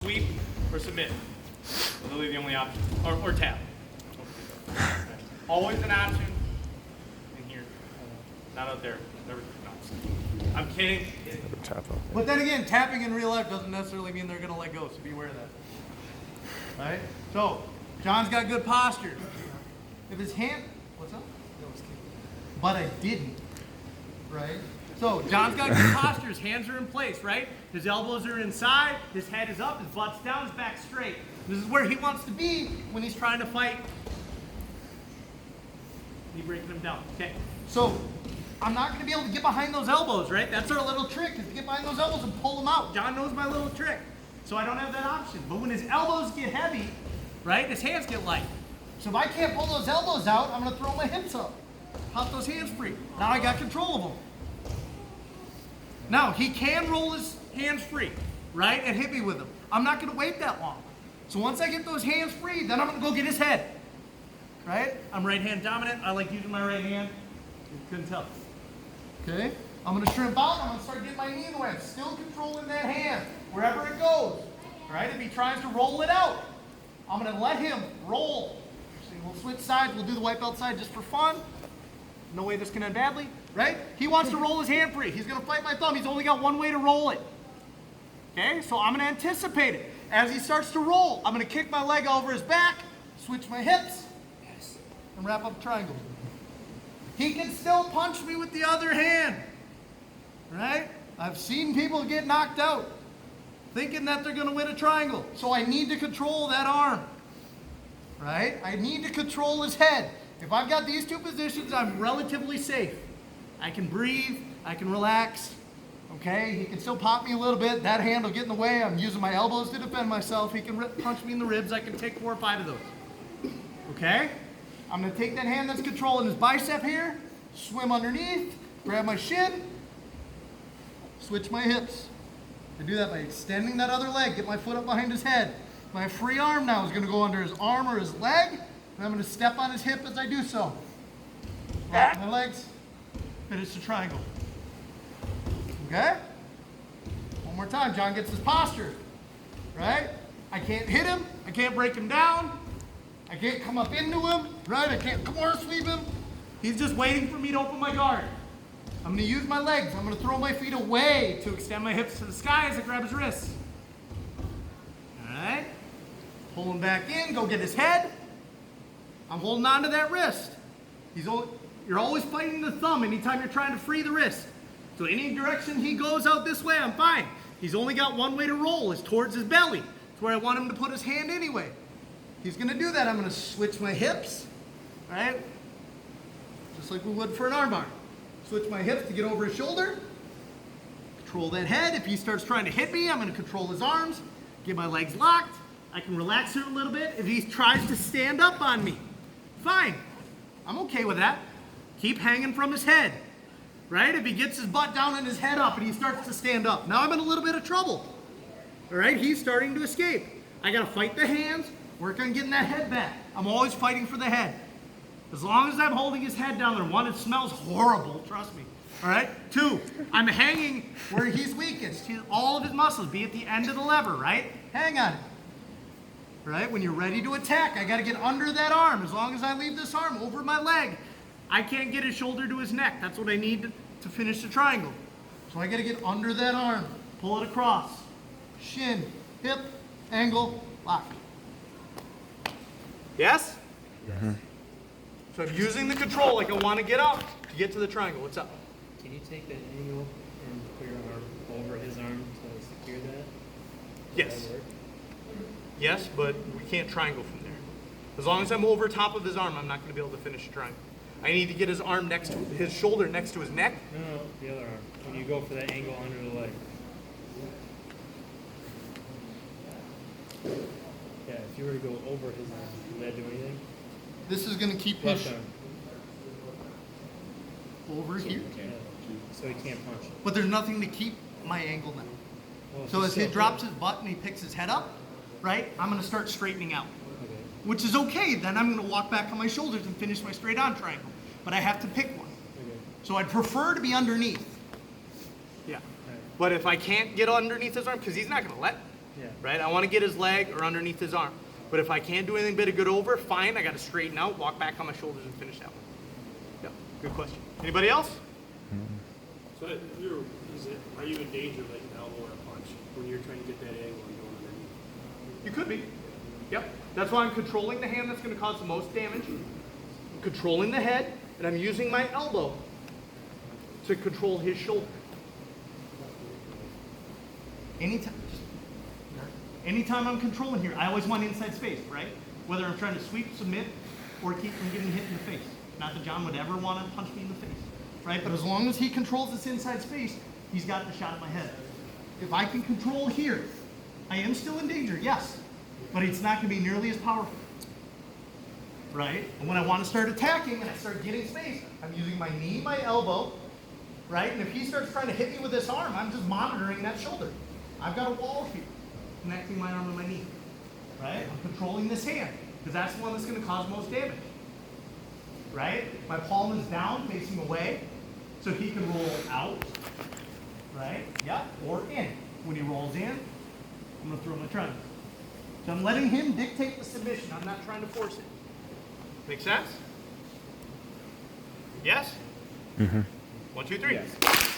sweep or submit. Literally the only option. Or tap. Always an option in here. Not out there. Never, no, I'm kidding. But then again, tapping in real life doesn't necessarily mean they're going to let go, so be aware of that. All right? So, John's got good posture. If his hand, what's up? But I didn't, right? So, John's got good posture. His hands are in place, right? His elbows are inside. His head is up. His butt's down. His back's straight. This is where he wants to be when he's trying to fight. Me breaking him down. Okay. So, I'm not going to be able to get behind those elbows, right? That's our little trick, is to get behind those elbows and pull them out. John knows my little trick. So I don't have that option. But when his elbows get heavy, right, his hands get light. So if I can't pull those elbows out, I'm going to throw my hips up. Pop those hands free. Now I got control of them. Now, he can roll his hands free, right, and hit me with them. I'm not going to wait that long. So once I get those hands free, then I'm going to go get his head, right? I'm right hand dominant. I like using my right hand. You couldn't tell. Okay? I'm going to shrimp out. I'm going to start getting my knee in the way. I'm still controlling that hand wherever it goes. All right? If he tries to roll it out, I'm going to let him roll. So we'll switch sides. We'll do the white belt side just for fun. No way this can end badly. Right? He wants to roll his hand free. He's going to fight my thumb. He's only got one way to roll it. Okay? So I'm going to anticipate it. As he starts to roll, I'm going to kick my leg over his back, switch my hips, and wrap up a triangle. He can still punch me with the other hand, right? I've seen people get knocked out thinking that they're going to win a triangle. So I need to control that arm, right? I need to control his head. If I've got these two positions, I'm relatively safe. I can breathe, I can relax, okay? He can still pop me a little bit. That hand will get in the way. I'm using my elbows to defend myself. He can punch me in the ribs. I can take 4 or 5 of those, okay? I'm going to take that hand that's controlling his bicep here, swim underneath, grab my shin, switch my hips. I do that by extending that other leg, get my foot up behind his head. My free arm now is going to go under his arm or his leg, and I'm going to step on his hip as I do so. Lock my legs, finish the triangle. Okay? One more time. John gets his posture, right? I can't hit him. I can't break him down. I can't come up into him, right? I can't corner sweep him. He's just waiting for me to open my guard. I'm going to use my legs. I'm going to throw my feet away to extend my hips to the sky as I grab his wrists. All right? Pull him back in, go get his head. I'm holding on to that wrist. You're always fighting the thumb anytime you're trying to free the wrist. So any direction he goes out this way, I'm fine. He's only got one way to roll, is towards his belly. It's where I want him to put his hand anyway. He's going to do that. I'm going to switch my hips, right? Just like we would for an armbar. Switch my hips to get over his shoulder. Control that head. If he starts trying to hit me, I'm going to control his arms. Get my legs locked. I can relax here a little bit. If he tries to stand up on me, fine. I'm okay with that. Keep hanging from his head, right? If he gets his butt down and his head up and he starts to stand up, now I'm in a little bit of trouble. All right? He's starting to escape. I got to fight the hands. Work on getting that head back. I'm always fighting for the head. As long as I'm holding his head down there, 1, it smells horrible, trust me. All right? 2, I'm hanging where he's weakest. All of his muscles, be at the end of the lever, right? Hang on it. Right? When you're ready to attack, I got to get under that arm. As long as I leave this arm over my leg, I can't get his shoulder to his neck. That's what I need to finish the triangle. So I got to get under that arm, pull it across. Shin, hip, angle, lock. Yes? Mm-hmm. So I'm using the control like I want to get up to get to the triangle. What's up? Can you take that angle and put your arm over his arm to secure that? Yes. Does that work? Yes, but we can't triangle from there. As long as I'm over top of his arm, I'm not going to be able to finish a triangle. I need to get his arm next to his shoulder next to his neck. No, the other arm. When you go for that angle under the leg. Yeah, if you were to go over his arm, can that do anything? This is going to keep his Left arm. over here. Yeah, so he can't punch. But there's nothing to keep my angle now. Well, So as he still drops good. his butt and he picks his head up, right, I'm going to start straightening out. Okay. Which is okay. Then I'm going to walk back on my shoulders and finish my straight on triangle. But I have to pick one. Okay. So I'd prefer to be underneath. Yeah. Right. But if I can't get underneath his arm, because he's not going to let Yeah. right? I want to get his leg or underneath his arm. But if I can't do anything but a good over, fine, I got to straighten out, walk back on my shoulders and finish that one. Yeah, good question. Anybody else? So are you in danger like an elbow or a punch when you're trying to get that angle and going underneath? You could be. Yep. That's why I'm controlling the hand that's going to cause the most damage. I'm controlling the head, and I'm using my elbow to control his shoulder. Anytime I'm controlling here, I always want inside space, right? Whether I'm trying to sweep, submit, or keep from getting hit in the face. Not that John would ever want to punch me in the face, right? But as long as he controls this inside space, he's got the shot at my head. If I can control here, I am still in danger, yes, but it's not going to be nearly as powerful, right? And when I want to start attacking and I start getting space, I'm using my knee, my elbow, right? And if he starts trying to hit me with this arm, I'm just monitoring that shoulder. I've got a wall here connecting my arm and my knee, right? I'm controlling this hand because that's the one that's going to cause most damage, right? My palm is down, facing away, so he can roll out, right? Yep, or in. When he rolls in, I'm going to throw my triangle. So I'm letting him dictate the submission. I'm not trying to force it. Make sense? Yes? 1, 2, 3. Yes.